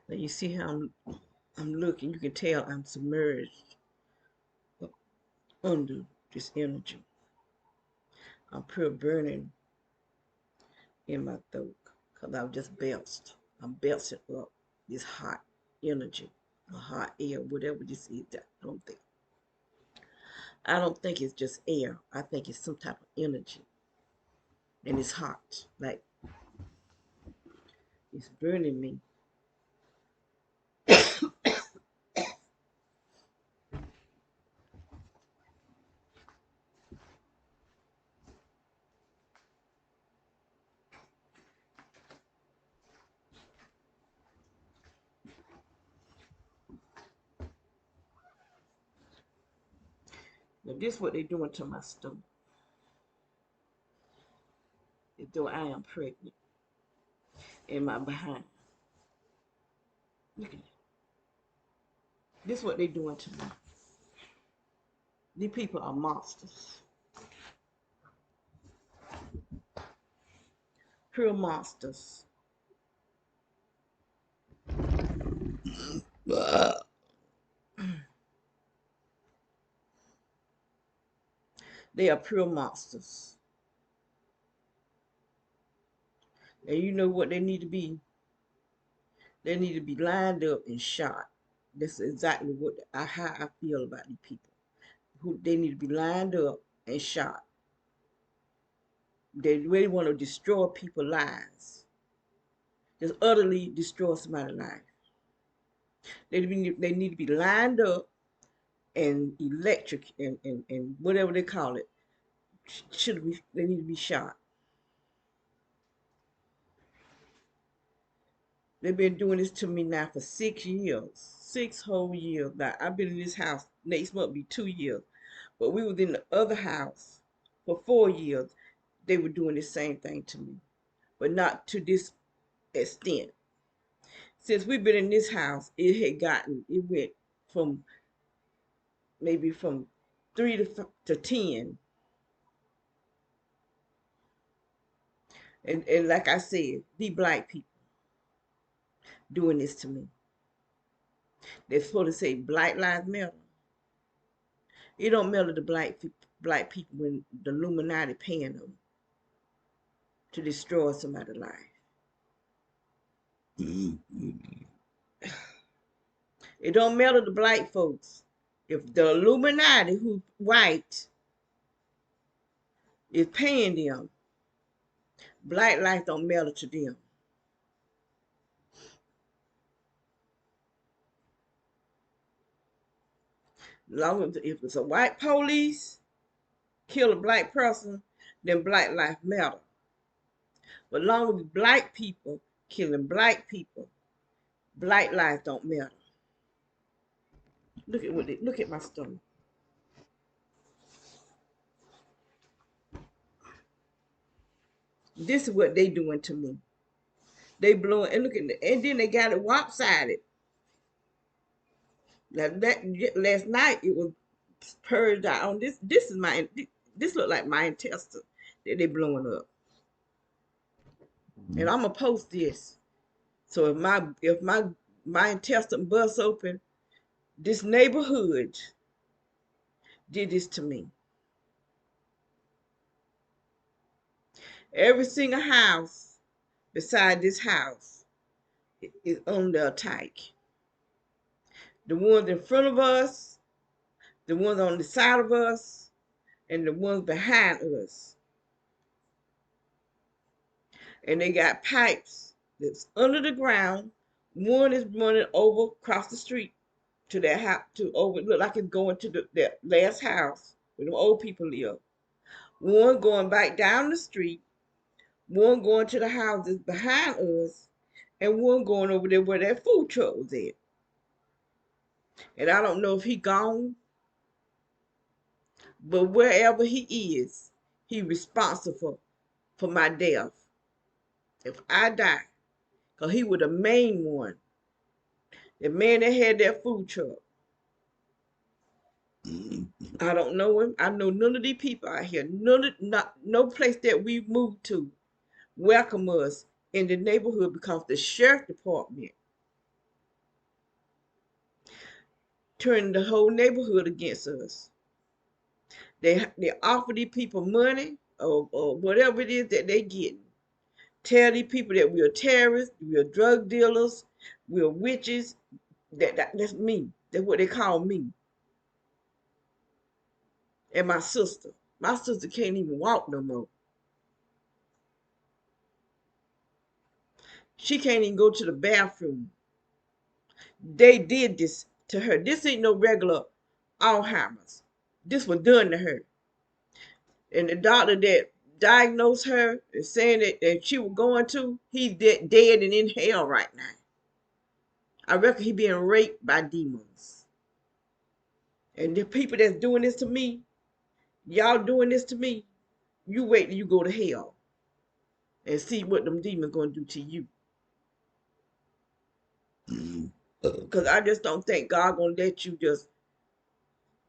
Now you see how I'm looking. You can tell I'm submerged under this energy. I'm pure burning in my throat because I've just belched. I'm belching up this hot energy, or hot air, whatever this is. I don't think it's just air. I think it's some type of energy, and it's hot, like it's burning me. Now this is what they're doing to my stomach. Though I am pregnant in my behind. Look at that. This is what they're doing to me. These people are monsters. Pure monsters. They are pure monsters. And you know what they need to be? They need to be lined up and shot. That's exactly how I feel about these people. They need to be lined up and shot. They really want to destroy people's lives. Just utterly destroy somebody's life. They need to be lined up and electric and whatever they call it. They need to be shot. They've been doing this to me now for 6 years. 6 whole years. Now I've been in this house. Next month be 2 years. But we was in the other house for 4 years. They were doing the same thing to me. But not to this extent. Since we've been in this house, it went from maybe from 3 to 10. And like I said, the black people doing this to me. They're supposed to say Black Lives Matter. It don't matter the black people when the Illuminati paying them to destroy somebody's life. It don't matter the black folks. If the Illuminati, who's white, is paying them, black life don't matter to them. Long as if it's a white police kill a black person, then black life matter. But long as black people killing black people, black life don't matter. Look at my stomach. This is what they doing to me. They blowing and look at it, and then they got it lopsided. Now that last night it was purged out on this. This look like my intestine that they blowing up. And I'm gonna post this. So if my intestine busts open, this neighborhood did this to me. Every single house beside this house is under attack. The ones in front of us, the ones on the side of us, and the ones behind us. And they got pipes that's under the ground. One is running over across the street to that house to over. Look like it's going to that last house where the old people live. One going back down the street. One going to the houses behind us, and one going over there where that food truck was at. And I don't know if he gone, but wherever he is, he responsible for my death. If I die, because he was the main one. The man that had that food truck. I don't know him. I know none of these people out here. No place that we moved to welcome us in the neighborhood because the sheriff department turning the whole neighborhood against us. They offer these people money or whatever it is that they getting. Tell these people that we are terrorists, we are drug dealers, we are witches. That's me. That's what they call me. And my sister. My sister can't even walk no more. She can't even go to the bathroom. They did this to her. This ain't no regular Alzheimer's. This was done to her. And the doctor that diagnosed her is saying that she was going to, he's dead and in hell right now. I reckon he being raped by demons. And the people that's doing this to me, y'all doing this to me, you wait till you go to hell and see what them demons gonna do to you. Because I just don't think God gonna let you just,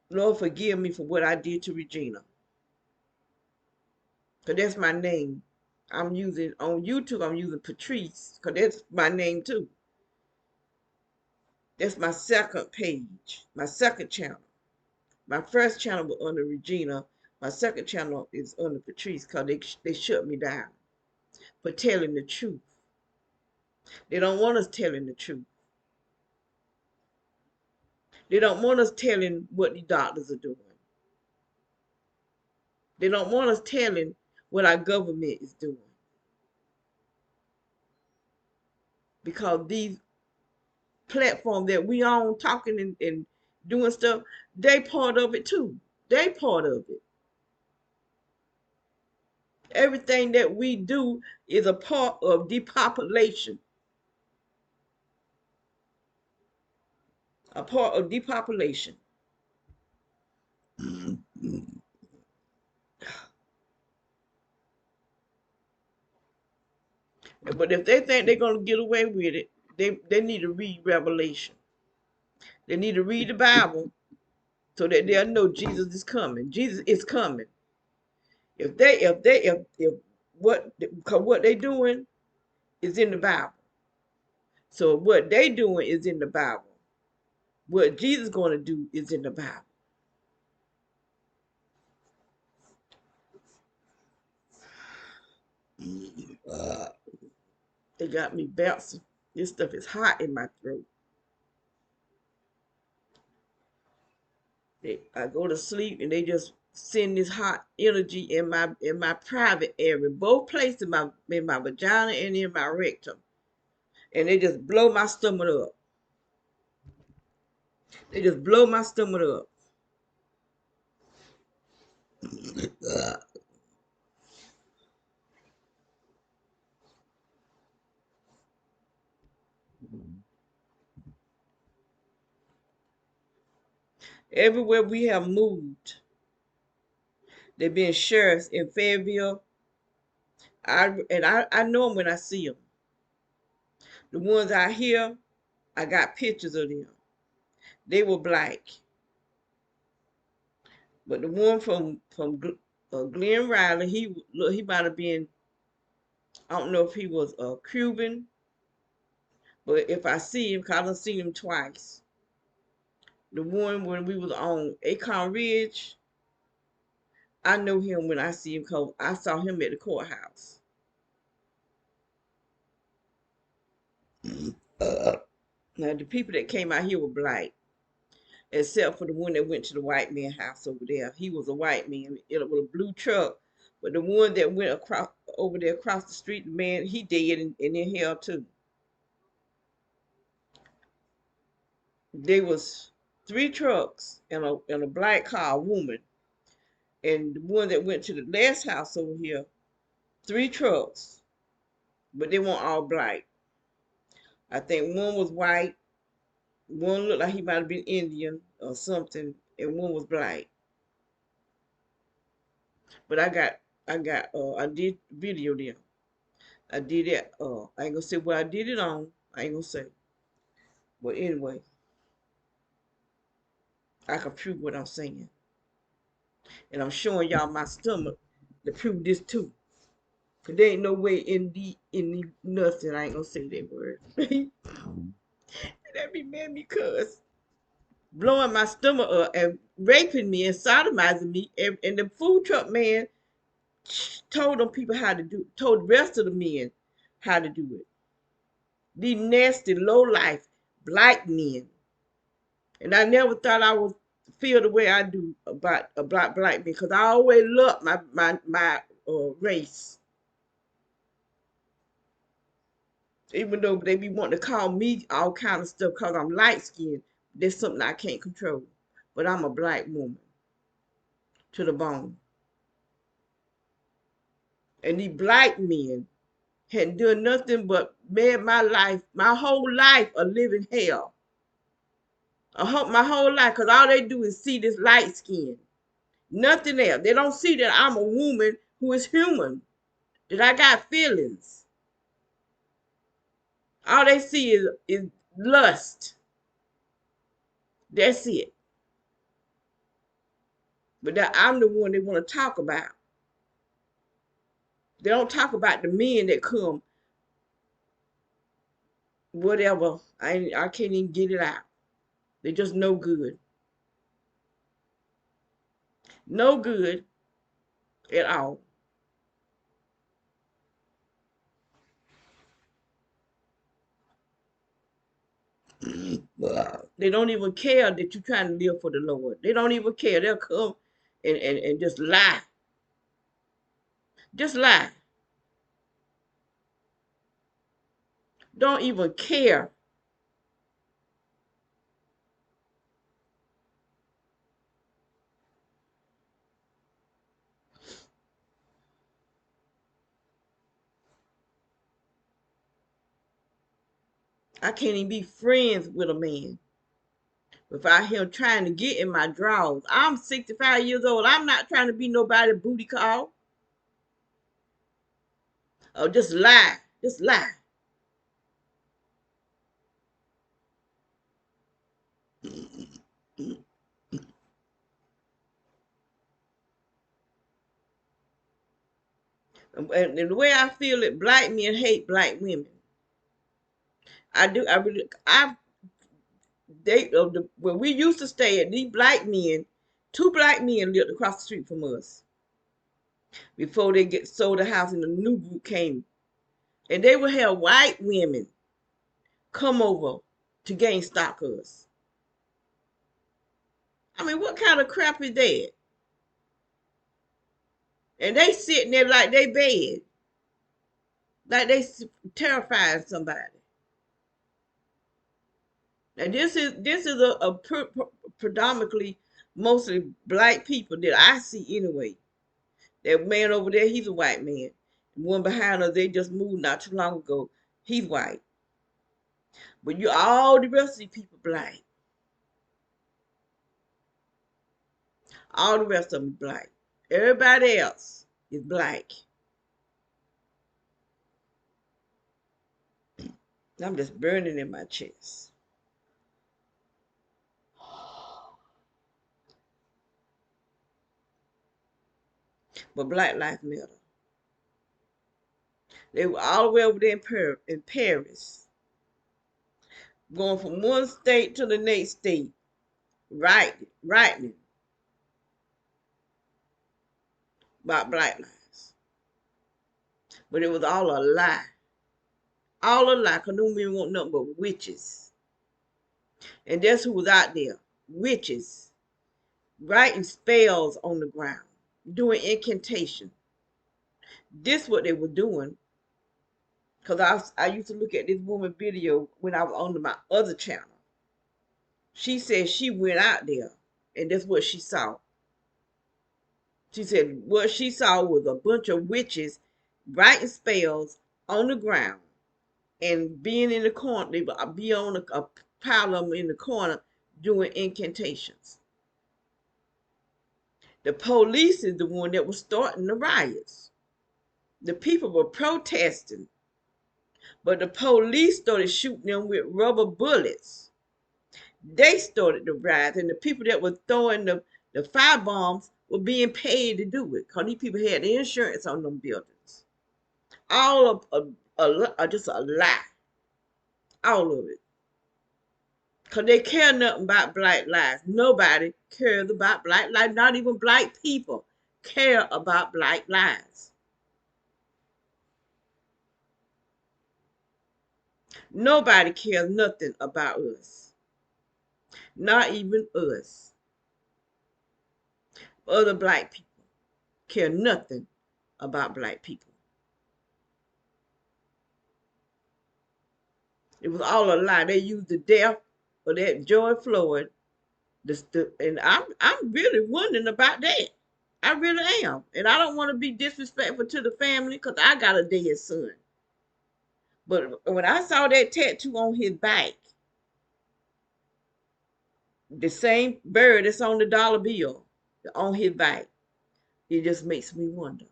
Lord forgive me for what I did to Regina. Because that's my name. I'm using, on YouTube, I'm using Patrice, because that's my name too. That's my second page, my second channel. My first channel was under Regina. My second channel is under Patrice because they shut me down for telling the truth. They don't want us telling the truth. They don't want us telling what the doctors are doing. They don't want us telling what our government is doing. Because these platforms that we on talking and doing stuff, they part of it too. They part of it. Everything that we do is a part of depopulation. A part of depopulation. But if they think they're gonna get away with it, they need to read Revelation. They need to read the Bible so that they'll know Jesus is coming. Jesus is coming. If what they doing is in the Bible. So what they doing is in the Bible. What Jesus gonna do is in the Bible. They got me bouncing. This stuff is hot in my throat. I go to sleep and they just send this hot energy in my private area, both places, in my vagina and in my rectum, and they just blow my stomach up. They just blow my stomach up. Everywhere we have moved, they've been sheriffs in Fayetteville. I know them when I see them. The ones I hear, I got pictures of them. They were black, but the one from Glen Riley, he might have been. I don't know if he was a Cuban, but if I see him, 'cause I done seen him twice. The one when we was on Acorn Ridge, I know him when I see him because I saw him at the courthouse. Now the people that came out here were black, except for the one that went to the white man house over there. He was a white man with a blue truck. But the one that went across over there across the street, the man, he dead and in hell too. There was three trucks and a black car, a woman. And the one that went to the last house over here, three trucks, but they weren't all black. I think one was white, one looked like he might have been Indian or something, and one was black. But I did video them. I did it. I ain't gonna say what I did it on. I ain't gonna say. But anyway, I can prove what I'm saying, and I'm showing y'all my stomach to prove this too. Cause there ain't no way in the nothing. I ain't gonna say that word. That be made me cuss. blowing my stomach up and raping me and sodomizing me. And the food truck man told them people how to do, told the rest of the men how to do it. These nasty, low life black men. And I never thought I would feel the way I do about black men because I always loved my race. Even though they be wanting to call me all kind of stuff because I'm light skinned, there's something I can't control. But I'm a black woman to the bone. And these black men hadn't done nothing but made my life, my whole life, a living hell. My whole life, because all they do is see this light skin. Nothing else. They don't see that I'm a woman who is human, that I got feelings. All they see is lust. That's it. But that I'm the one they want to talk about. They don't talk about the men that come, whatever. I can't even get it out. They just no good. No good at all. They don't even care that you're trying to live for the Lord. They don't even care. They'll come and just lie. Just lie. Don't even care. I can't even be friends with a man without him trying to get in my drawers. I'm 65 years old. I'm not trying to be nobody booty call. Oh, just lie. Just lie. And the way I feel it, black men hate black women. I do. I really. When we used to stay at these black men, two black men lived across the street from us before they get sold the house and the new group came, and they would have white women come over to gain stock us. I mean, what kind of crap is that? And they sitting there like they bad, like they terrifying somebody. Now this is predominantly mostly black people that I see anyway. That man over there, he's a white man. The one behind us, they just moved not too long ago. He's white. But you all the rest of these people black. All the rest of them black. Everybody else is black. I'm just burning in my chest. But Black Lives Matter. They were all the way over there in Paris, going from one state to the next state, writing about black lives. But it was all a lie. All a lie, because no men want nothing but witches. And that's who was out there. Witches. Writing spells on the ground. Doing incantation. This what they were doing. Because I used to look at this woman video when I was on my other channel. She said she went out there and that's what she saw. She said what she saw was a bunch of witches writing spells on the ground and being in the corner. They would be on a pile of them in the corner doing incantations. The police is the one that was starting the riots. The people were protesting, but the police started shooting them with rubber bullets. They started the riots, and the people that were throwing the fire bombs were being paid to do it because these people had the insurance on them buildings. All of just a lie. All of it. Because they care nothing about black lives. Nobody cares about black lives. Not even black people care about black lives. Nobody cares nothing about us. Not even us. Other black people care nothing about black people. It was all a lie. They used the death of that George Floyd. And I'm really wondering about that. I really am. And I don't want to be disrespectful to the family because I got a dead son. But when I saw that tattoo on his back, the same bird that's on the dollar bill on his back, it just makes me wonder.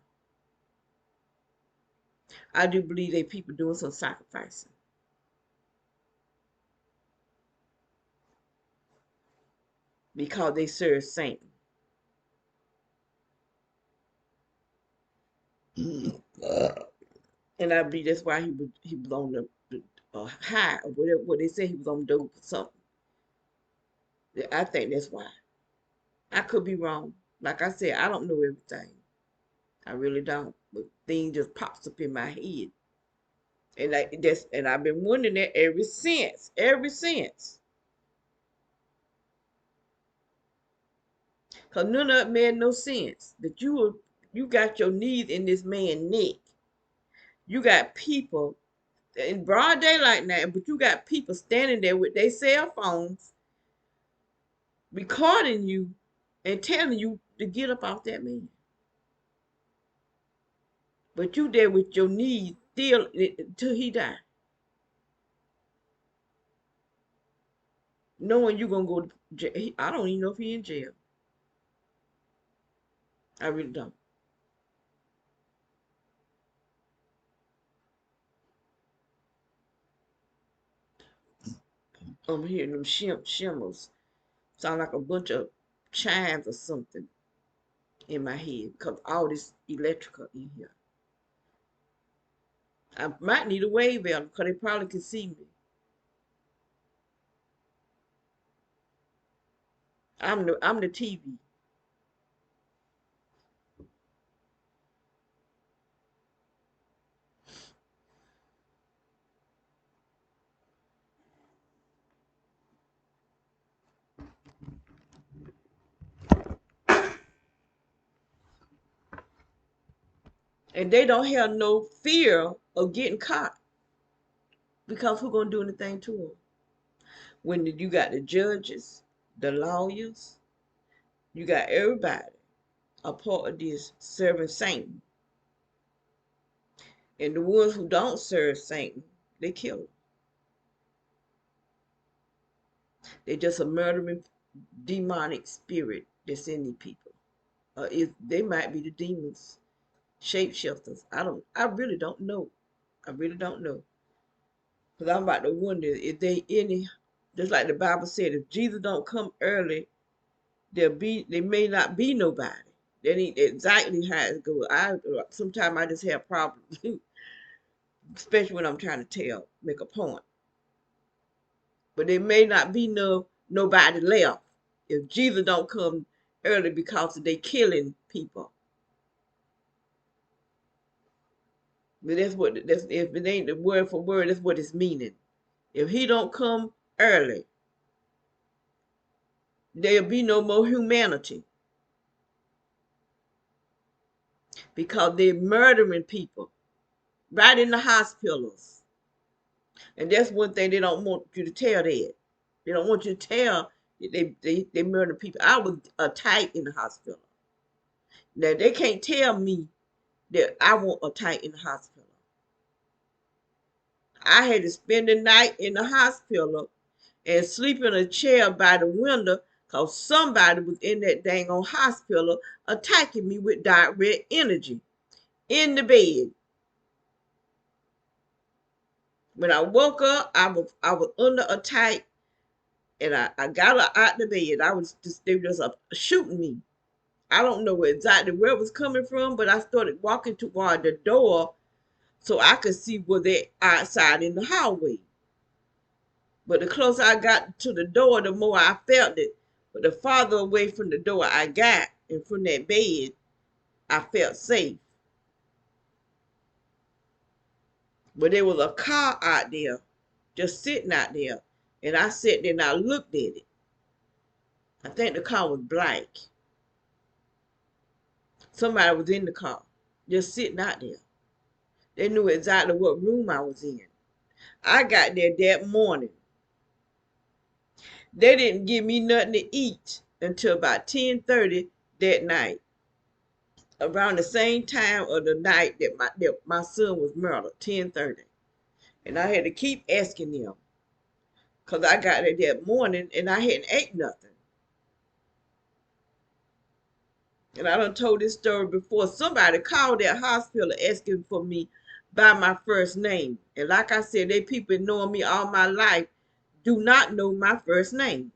I do believe that people doing some sacrificing because they serve Satan. And I believe that's why he was on the high or whatever. What they say he was on dope or something. I think that's why. I could be wrong. Like I said, I don't know everything. I really don't. But things just pops up in my head. And I've been wondering that ever since. Ever since. Cause none of it made no sense. That you got your knees in this man's neck. You got people in broad daylight now, but you got people standing there with their cell phones recording you and telling you to get up off that man. But you there with your knees still till he die. Knowing you gonna go to jail. I don't even know if he in jail. I really don't. I'm hearing them shimmers. Sound like a bunch of chimes or something in my head because all this electrical in here. I might need a wave bell because they probably can see me. I'm the TV. And they don't have no fear of getting caught because who gonna do anything to them? When you got the judges, the lawyers, you got everybody a part of this serving Satan. And the ones who don't serve Satan, they kill them. They're just a murdering demonic spirit that's in these people. If they might be the demons, shapeshifters. I really don't know. I really don't know. Because I'm about to wonder if they any, just like the Bible said, if Jesus don't come early, there may not be nobody. That ain't exactly how it goes. Sometimes I just have problems, especially when I'm trying to make a point. But there may not be nobody left if Jesus don't come early because they killing people. But that's if it ain't the word for word, that's what it's meaning. If he don't come early, there'll be no more humanity because they're murdering people right in the hospitals. And that's one thing they don't want you to tell that. They don't want you to tell they murder people. I was attacked in the hospital. Now they can't tell me that I want a attacked in the hospital. I had to spend the night in the hospital and sleep in a chair by the window because somebody was in that dang on hospital attacking me with direct energy in the bed. When I woke up, I was under attack and I got out the bed. They were just shooting me. I don't know exactly where it was coming from, but I started walking toward the door so I could see where they outside in the hallway. But the closer I got to the door, the more I felt it. But the farther away from the door I got and from that bed, I felt safe. But there was a car out there, just sitting out there. And I sat there and I looked at it. I think the car was black. Somebody was in the car, just sitting out there. They knew exactly what room I was in. I got there that morning. They didn't give me nothing to eat until about 10:30 that night. Around the same time of the night that my son was murdered, 10:30. And I had to keep asking them because I got there that morning and I hadn't ate nothing. And I done told this story before. Somebody called that hospital asking for me by my first name. And like I said, they people knowing me all my life do not know my first name.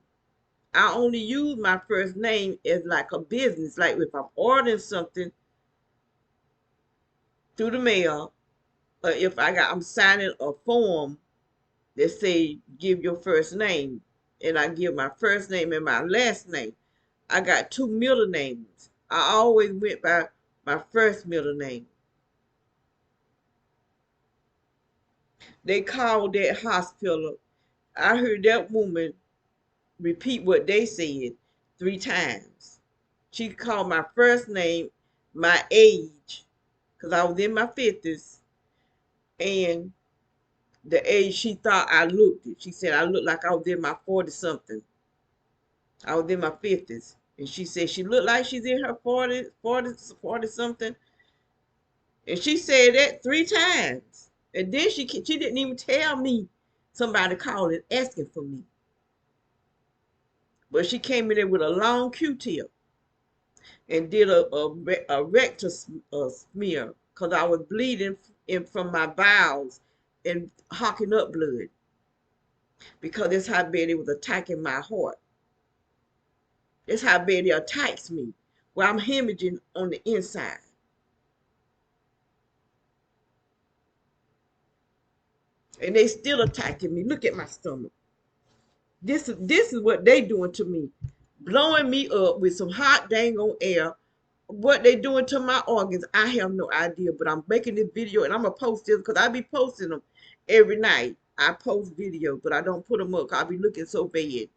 I only use my first name as like a business. Like if I'm ordering something through the mail, or if I'm signing a form that say give your first name, and I give my first name and my last name. I got two middle names. I always went by my first middle name. They called that hospital. I heard that woman repeat what they said 3 times. She called my first name, my age, because I was in my 50s, and the age she thought I looked it. She said I looked like I was in my 40 something. I was in my 50s. And she said she looked like she's in her 40 something. And she said that 3 times. And then she didn't even tell me somebody called and asking for me. But she came in there with a long Q-tip and did a rectal smear because I was bleeding from my bowels and hocking up blood because that's how bad it was attacking my heart. That's how bad it attacks me, where I'm hemorrhaging on the inside. And they still attacking me. Look at my stomach. This is what they doing to me. Blowing me up with some hot dang on air. What they doing to my organs, I have no idea. But I'm making this video and I'm going to post this because I be posting them every night. I post videos, but I don't put them up because I be looking so bad.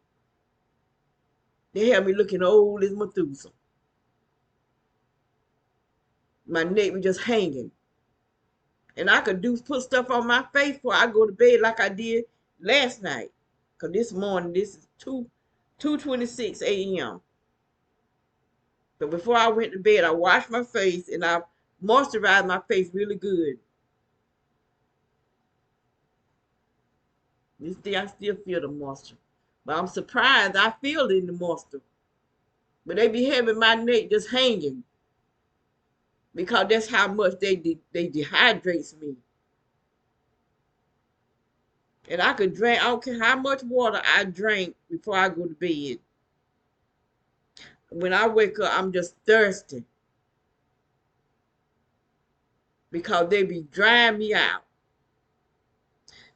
They have me looking old as Methuselah. My neck was just hanging. And I could put stuff on my face before I go to bed like I did last night. Because this morning, this is 2:26 a.m. But before I went to bed, I washed my face and I moisturized my face really good. This day I still feel the moisture. But I'm surprised I feel it in the moisture. But they be having my neck just hanging. Because that's how much they dehydrates me. And I could drink, I don't care how much water I drink before I go to bed. When I wake up, I'm just thirsty. Because they be drying me out.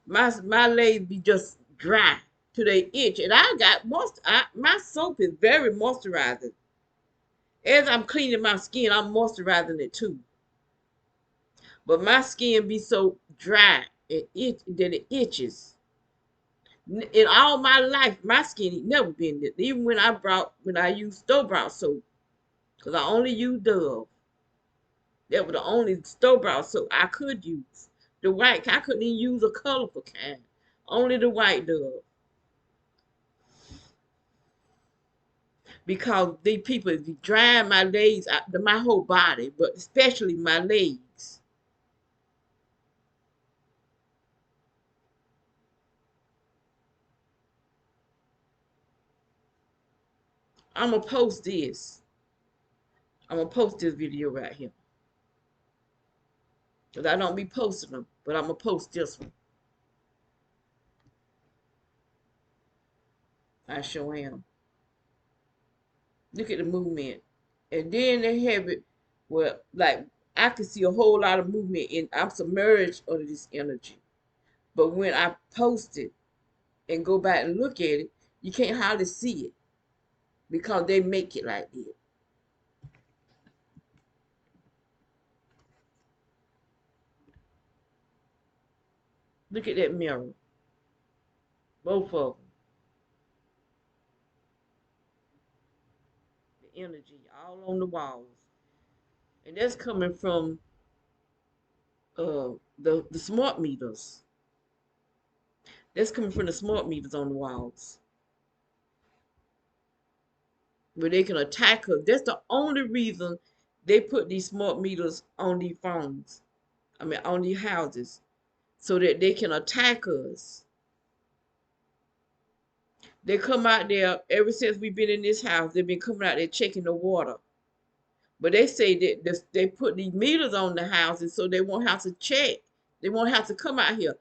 My legs be just dry to they itch. And I got my soap is very moisturizing. As I'm cleaning my skin, I'm moisturizing it too. But my skin be so dry and that it itches. In all my life, my skin ain't never been this. Even when I used store-bought soap, because I only use Dove. That was the only store-bought soap I could use. The white, I couldn't even use a colorful kind. Only the white Dove. Because these people be drying my legs, my whole body, but especially my legs. I'm going to post this. I'm going to post this video right here. Because I don't be posting them, but I'm going to post this one. I sure am. Look at the movement. And then they have it where, like, I can see a whole lot of movement and I'm submerged under this energy. But when I post it, and go back and look at it, you can't hardly see it because they make it like that. Look at that mirror, both of them, the energy all on the walls, and that's coming from the smart meters. That's coming from the smart meters on the walls, where they can attack us. That's the only reason they put these smart meters on these phones. I mean, on these houses, so that they can attack us. They come out there ever since we've been in this house. They've been coming out there checking the water. But they say that they put these meters on the houses so they won't have to check. They won't have to come out here.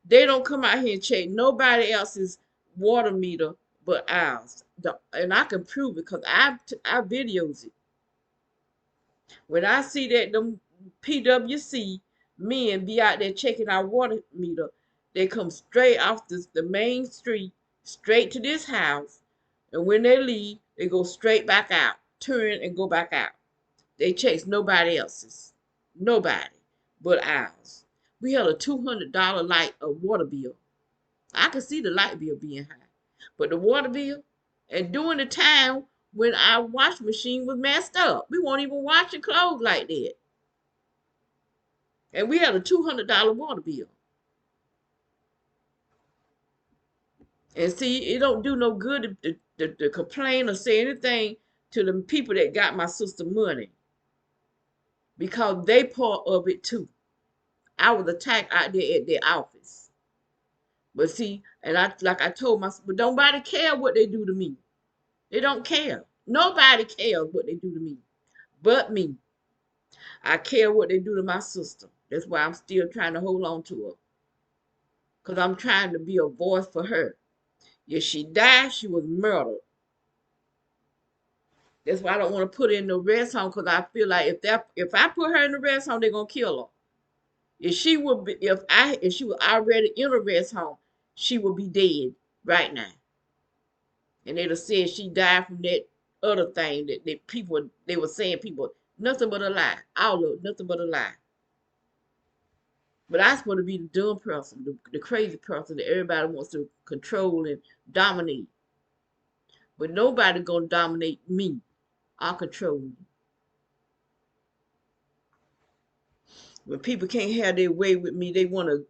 They don't come out here and check nobody else's water meter but ours. And I can prove it because I videos it. When I see that them PWC men be out there checking our water meter, they come straight off the main street, straight to this house. And when they leave, they go straight back out, turn and go back out. They chase nobody else's. Nobody but ours. We had a $200 water bill. I could see the light bill being high. But the water bill, and during the time when our washing machine was messed up, we weren't even washing clothes like that. And we had a $200 water bill. And see, it don't do no good to complain or say anything to the people that got my sister money. Because they part of it too. I was attacked out there at their office. But see, and like I told myself, but nobody care what they do to me. They don't care. Nobody cares what they do to me, but me. I care what they do to my sister. That's why I'm still trying to hold on to her. Because I'm trying to be a voice for her. If she died, she was murdered. That's why I don't want to put her in the rest home because I feel like if I put her in the rest home, they're gonna kill her. If she was already in a rest home, she would be dead right now. And they'd have said she died from that other thing that people they were saying people nothing but a lie. All of it, nothing but a lie. But I supposed to be the dumb person, the crazy person that everybody wants to control and dominate. But nobody gonna dominate me. I'll control me. When people can't have their way with me, they want to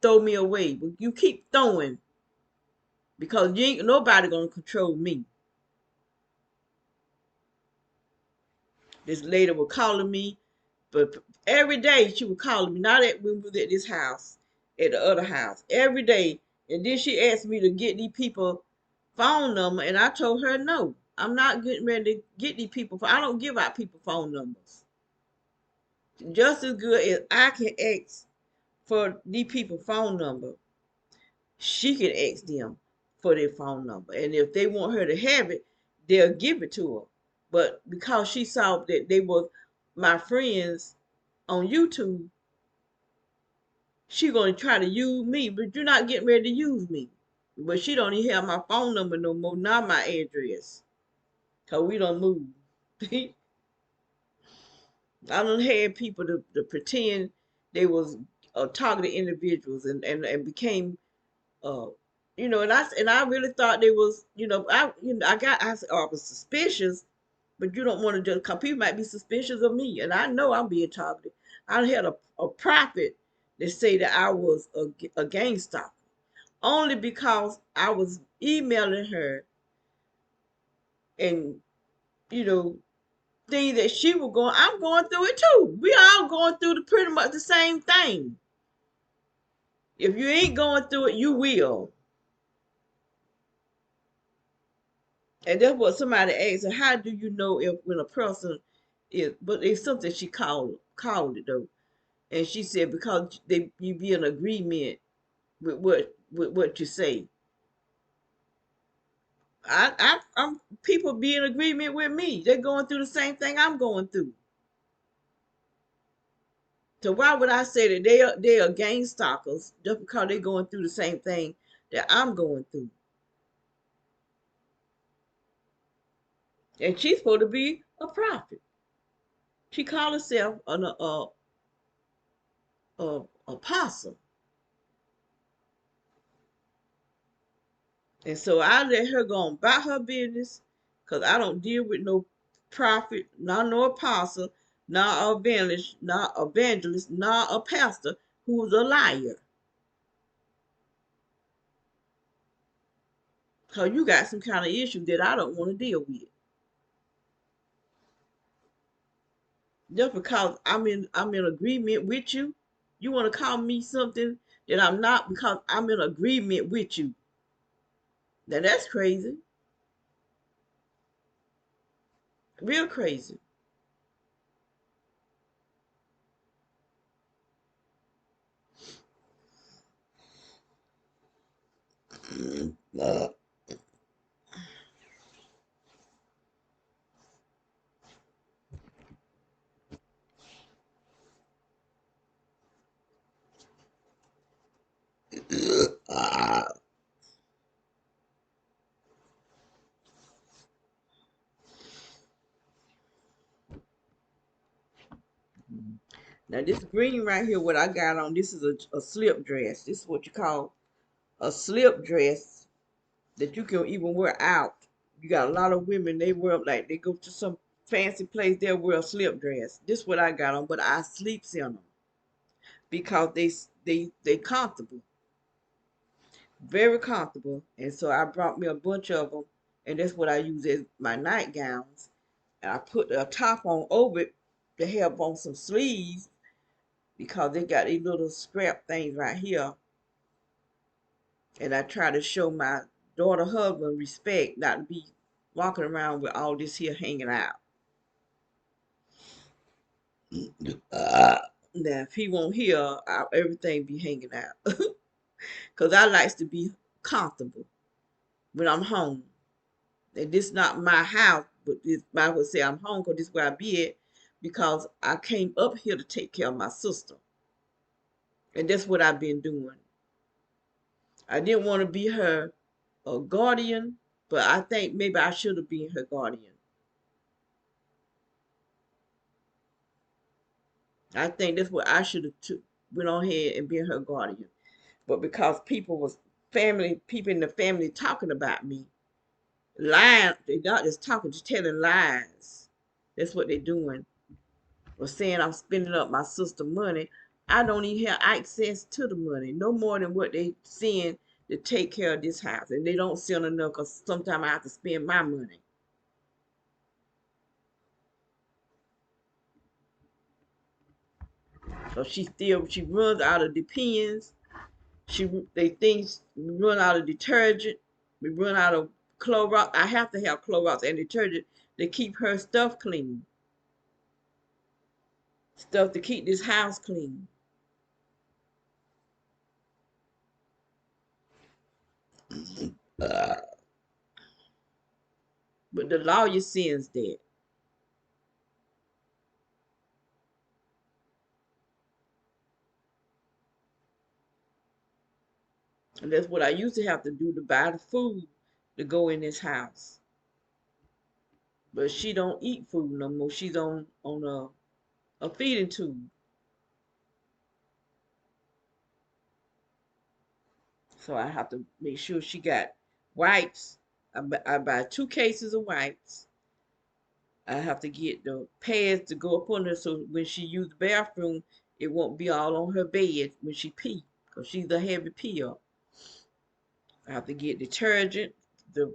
throw me away. But you keep throwing because you ain't nobody gonna control me. This lady was calling me, but every day she was calling me. Not that we was at this house, at the other house, every day. And then she asked me to get these people phone number, and I told her no. I'm not getting ready to get these people. I don't give out people phone numbers. Just as good as I can ask for these people phone number, she can ask them for their phone number. And if they want her to have it, they'll give it to her. But because she saw that they were my friends on YouTube, she gonna try to use me, but you're not getting ready to use me. But she don't even have my phone number no more, not my address. Cause we don't move. I done had people to pretend they was targeted individuals and became uh and I really thought they was I was suspicious, but you don't want to just cause people might be suspicious of me, and I know I'm being targeted. I had a prophet that say that I was a gang stalker only because I was emailing her and you know things that she was going. I'm going through it too. We all going through pretty much the same thing. If you ain't going through it, you will. And that's what somebody asked her, how do you know if when a person is, but it's something she called it though. And she said because you be in agreement with what you say. I'm people be in agreement with me. They're going through the same thing I'm going through. So why would I say that they are gang stalkers just because they're going through the same thing that I'm going through. And she's supposed to be a prophet. She called herself an apostle. And so I let her go on about her business because I don't deal with no prophet, not no apostle, not evangelist, not a pastor who's a liar. Because you got some kind of issue that I don't want to deal with. Just because I'm in agreement with you, you want to call me something that I'm not because I'm in agreement with you. Now that's crazy. Real crazy. Uh, uh, Now this green right here, what I got on, this is a slip dress. This is what you call a slip dress that you can even wear out. You got a lot of women, they wear like they go to some fancy place, they'll wear a slip dress. This is what I got on, but I sleeps in them because they comfortable, very comfortable. And so I brought me a bunch of them, and that's what I use as my nightgowns. And I put a top on over it to have on some sleeves because they got these little scrap things right here. And I try to show my daughter husband respect, not to be walking around with all this here hanging out. Now, if he won't hear, everything be hanging out. Because I likes to be comfortable when I'm home. And this not my house, but this I would say I'm home because this is where I be at because I came up here to take care of my sister. And that's what I've been doing. I didn't want to be her guardian, but I think maybe I should have been her guardian. I think that's what I should have went on ahead and been her guardian. But because people in the family talking about me, lying, they're not just talking, just telling lies. That's what they're doing. Or saying I'm spending up my sister money. I don't even have access to the money, no more than what they send to take care of this house. And they don't send enough because sometimes I have to spend my money. So she runs out of the pens. They think we run out of detergent. We run out of Clorox. I have to have Clorox and detergent to keep her stuff clean. Stuff to keep this house clean. Uh, but the lawyer sends that. And that's what I used to have to do to buy the food to go in this house. But she don't eat food no more. She's on a feeding tube. So I have to make sure she got wipes. I buy 2 cases of wipes. I have to get the pads to go up on her so when she use the bathroom, it won't be all on her bed when she pee, because she's a heavy peer. I have to get detergent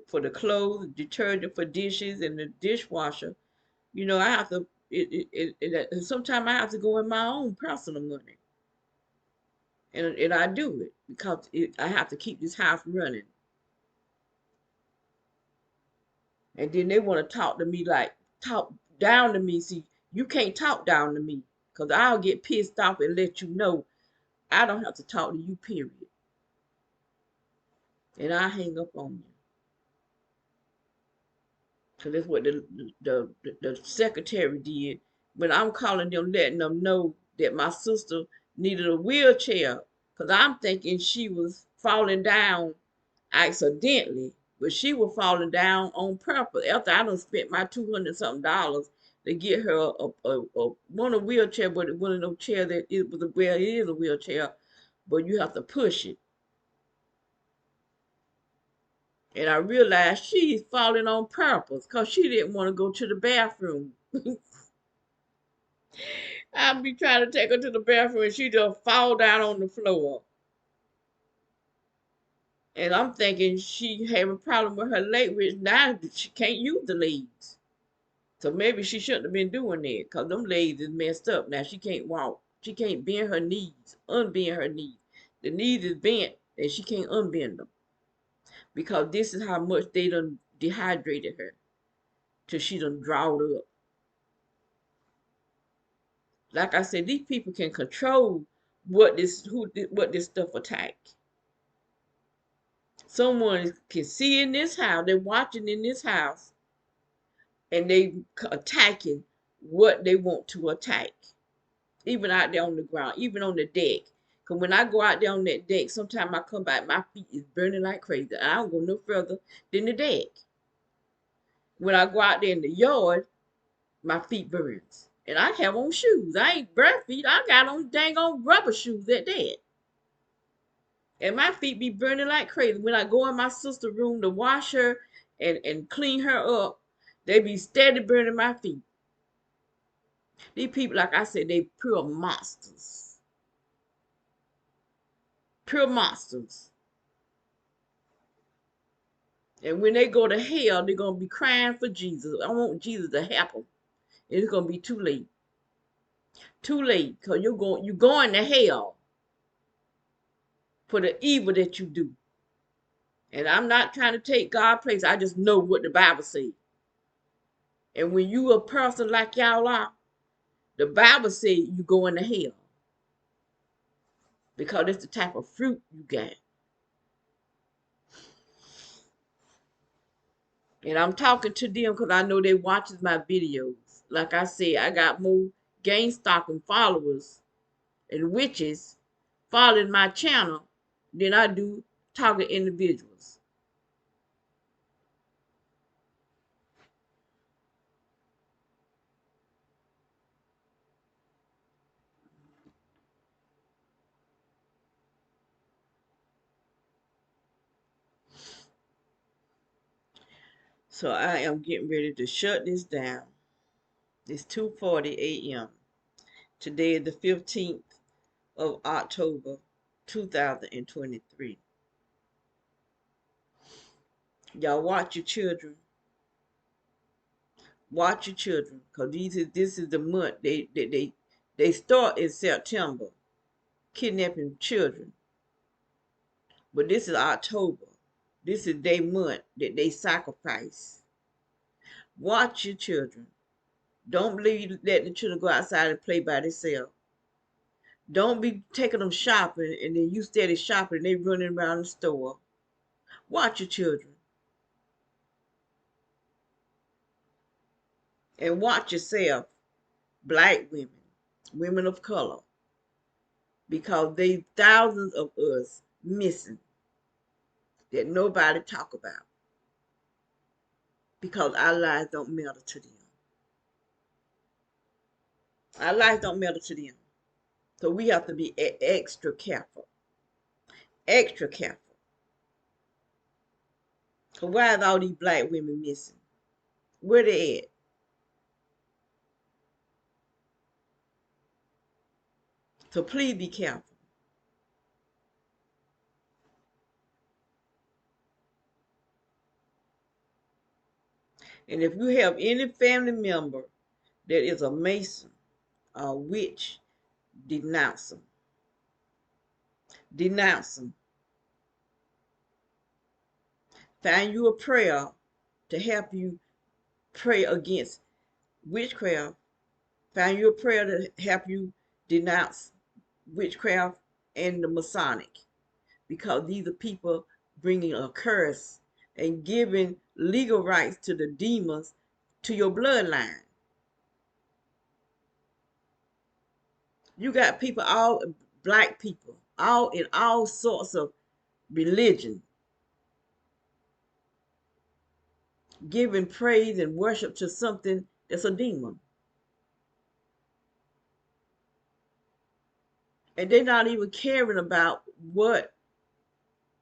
for the clothes, detergent for dishes, and the dishwasher. I have to. Sometimes I have to go in my own personal money, and I do it because I have to keep this house running. And then they want to talk to me like talk down to me. See, you can't talk down to me because I'll get pissed off and let you know I don't have to talk to you, period. And I hang up on you. Because that's what the secretary did. When I'm calling them, letting them know that my sister needed a wheelchair. Because I'm thinking she was falling down accidentally, but she was falling down on purpose. After I done spent my $200 something to get her one a wheelchair, but one of those chairs that it was well, it is a wheelchair, but you have to push it. And I realized she's falling on purpose because she didn't want to go to the bathroom. I'd be trying to take her to the bathroom and she just fall down on the floor. And I'm thinking she having a problem with her leg, which now she can't use the legs. So maybe she shouldn't have been doing that because them legs is messed up. Now she can't walk. She can't bend her knees, unbend her knees. The knees is bent and she can't unbend them because this is how much they done dehydrated her till she done drawed up. Like I said, these people can control what this stuff attack. Someone can see in this house, they're watching in this house, and they attacking what they want to attack. Even out there on the ground, even on the deck. Cause when I go out there on that deck, sometimes I come back, my feet is burning like crazy. I don't go no further than the deck. When I go out there in the yard, my feet burns. And I have on shoes. I ain't bare feet. I got on dang on rubber shoes at that. And my feet be burning like crazy. When I go in my sister's room to wash her and clean her up, they be steady burning my feet. These people, like I said, they pure monsters. Pure monsters. And when they go to hell, they're going to be crying for Jesus. I want Jesus to help them. It's going to be too late. Too late, because you're going to hell for the evil that you do. And I'm not trying to take God's place. I just know what the Bible says. And when you a person like y'all are, the Bible says you going to hell. Because it's the type of fruit you got. And I'm talking to them because I know they watches my videos. Like I said, I got more gang stalking followers and witches following my channel than I do talking individuals. So I am getting ready to shut this down. It's 2:40 a.m. Today is the 15th of October, 2023. Y'all watch your children. Watch your children, cause this is the month they start in September, kidnapping children, but this is October. This is their month that they sacrifice. Watch your children. Don't believe let the children go outside and play by themselves. Don't be taking them shopping and then you steady shopping and they running around the store. Watch your children and watch yourself, black women, women of color, because they thousands of us missing that nobody talk about because our lives don't matter to them. Our lives don't matter to them. So we have to be extra careful. Extra careful. So why is all these black women missing? Where they at? So please be careful. And if you have any family member that is a mason or a witch, denounce them. Denounce them. Find you a prayer to help you pray against witchcraft. Find you a prayer to help you denounce witchcraft and the Masonic, because these are people bringing a curse and giving legal rights to the demons to your bloodline. You got people, all black people, all in all sorts of religion, giving praise and worship to something that's a demon. And they're not even caring about what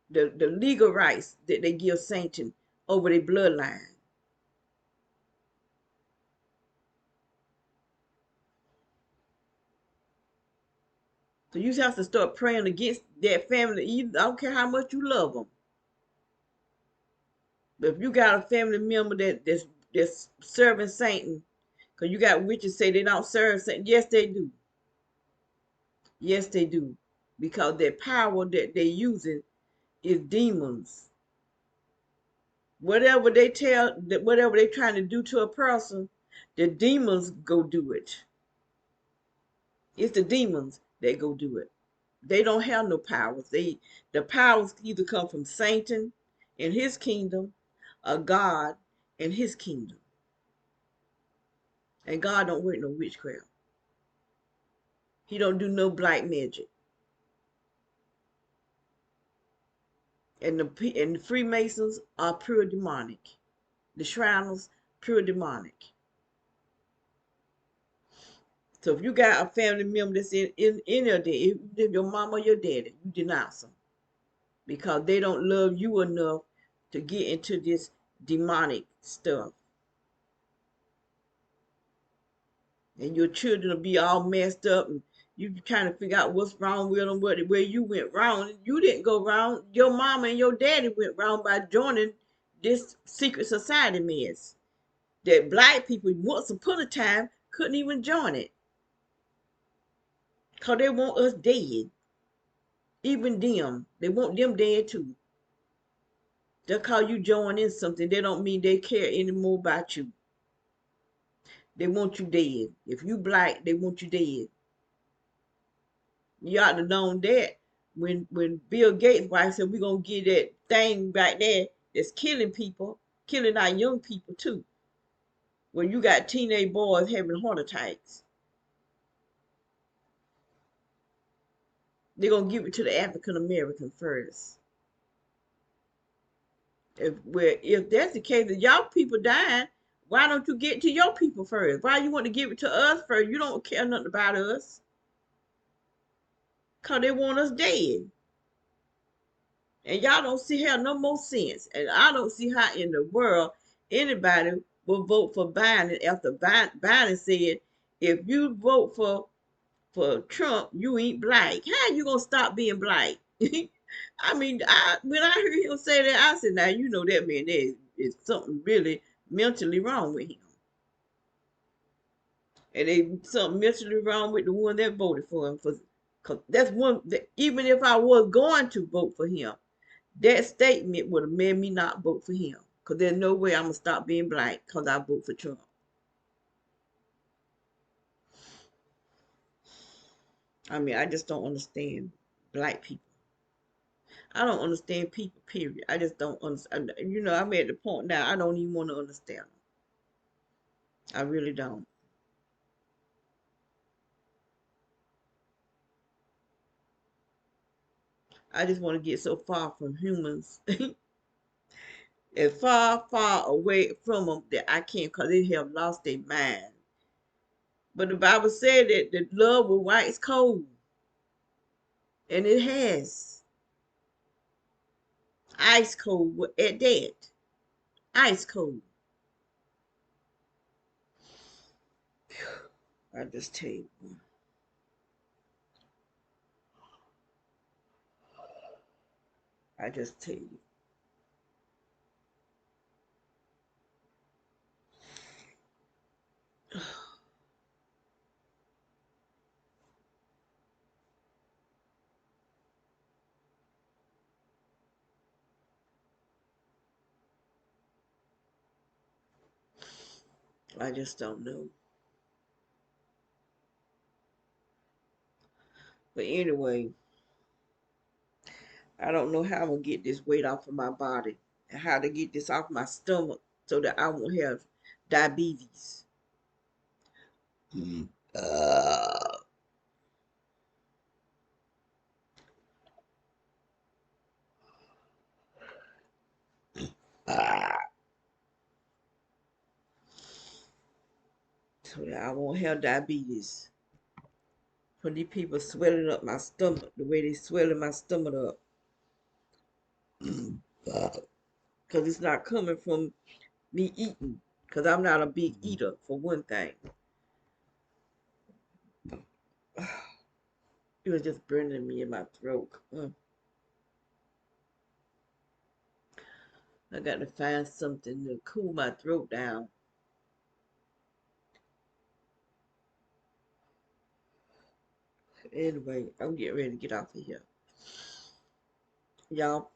the legal rights that they give Satan over their bloodline. So you have to start praying against that family. I don't care how much you love them. But if you got a family member that's serving Satan, because you got witches say they don't serve Satan. Yes, they do. Yes, they do. Because their power that they're using is demons. Whatever whatever they're trying to do to a person, the demons go do it. It's the demons that go do it. They don't have no powers. The powers either come from Satan and his kingdom, or God and his kingdom. And God don't work no witchcraft. He don't do no black magic. And the Freemasons are pure demonic. The Shriners, pure demonic. So if you got a family member that's in any of that, if your mama or your daddy, you denounce them because they don't love you enough to get into this demonic stuff. And your children will be all messed up, and you trying to figure out what's wrong with them, where you went wrong. You didn't go wrong. Your mama and your daddy went wrong by joining this secret society mess that black people once upon a time couldn't even join it because they want us dead. Even them, they want them dead too. Just because you join in something, they don't mean they care anymore about you. They want you dead. If you black, they want you dead. You ought to known that when Bill Gates' wife said we're gonna get that thing back there that's killing people, killing our young people too. When you got teenage boys having heart attacks, they're gonna give it to the African American first. If that's the case, if y'all people dying, why don't you get to your people first? Why you want to give it to us first? You don't care nothing about us. Cause they want us dead. And y'all don't see how no more sense. And I don't see how in the world anybody will vote for Biden after Biden said, if you vote for Trump, you ain't black. How you gonna stop being black? I mean, when I heard him say that, I said, now you know that man there is something really mentally wrong with him. And they something mentally wrong with the one that voted for him. Cause that's one that even if I was going to vote for him, that statement would have made me not vote for him. Because there's no way I'm going to stop being black because I vote for Trump. I mean, I just don't understand black people. I don't understand people, period. I just don't understand. You know, I'm at the point now I don't even want to understand them. I really don't. I just want to get so far from humans and far, far away from them that I can't because they have lost their mind. But the Bible said that the love will wax cold. And it has. Ice cold at that. Ice cold. I just tell you. I just tell you. I just don't know. But anyway, I don't know how I'm gonna get this weight off of my body and how to get this off my stomach so that I won't have diabetes. Uh, uh, so that I won't have diabetes. For these people swelling up my stomach, the way they swelling my stomach up. Because it's not coming from me eating. Because I'm not a big eater, for one thing. It was just burning me in my throat. I got to find something to cool my throat down. Anyway, I'm getting ready to get off of here. Y'all,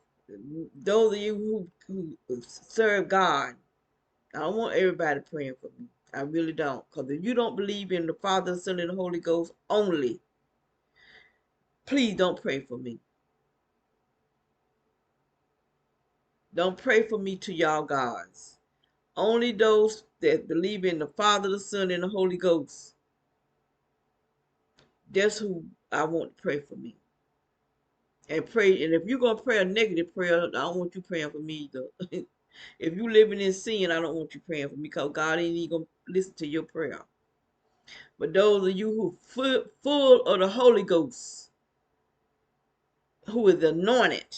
those of you who serve God, I don't want everybody praying for me. I really don't. Because if you don't believe in the Father, the Son, and the Holy Ghost only, please don't pray for me. Don't pray for me to y'all gods. Only those that believe in the Father, the Son, and the Holy Ghost. That's who I want to pray for me. And pray, and if you're gonna pray a negative prayer, I don't want you praying for me either. If you living in sin, I don't want you praying for me because God ain't even gonna listen to your prayer. But those of you who full of the Holy Ghost, who is anointed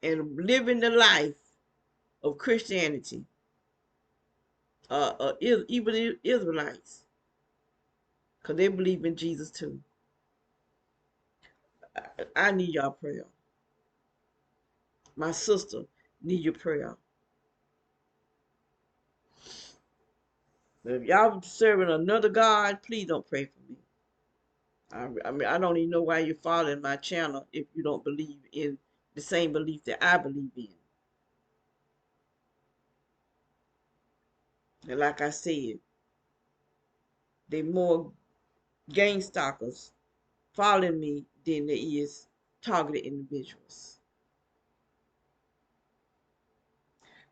and living the life of Christianity, even Israelites, because they believe in Jesus too. I need y'all prayer. My sister need your prayer. If y'all serving another God, please don't pray for me. I mean, I don't even know why you're following my channel if you don't believe in the same belief that I believe in. And like I said, they more gang stalkers following me than there is targeted individuals.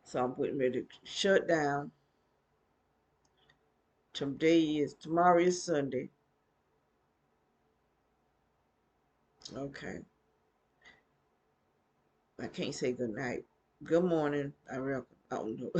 So I'm getting ready to shut down. Tomorrow is Sunday. Okay. I can't say good night. Good morning. I don't know.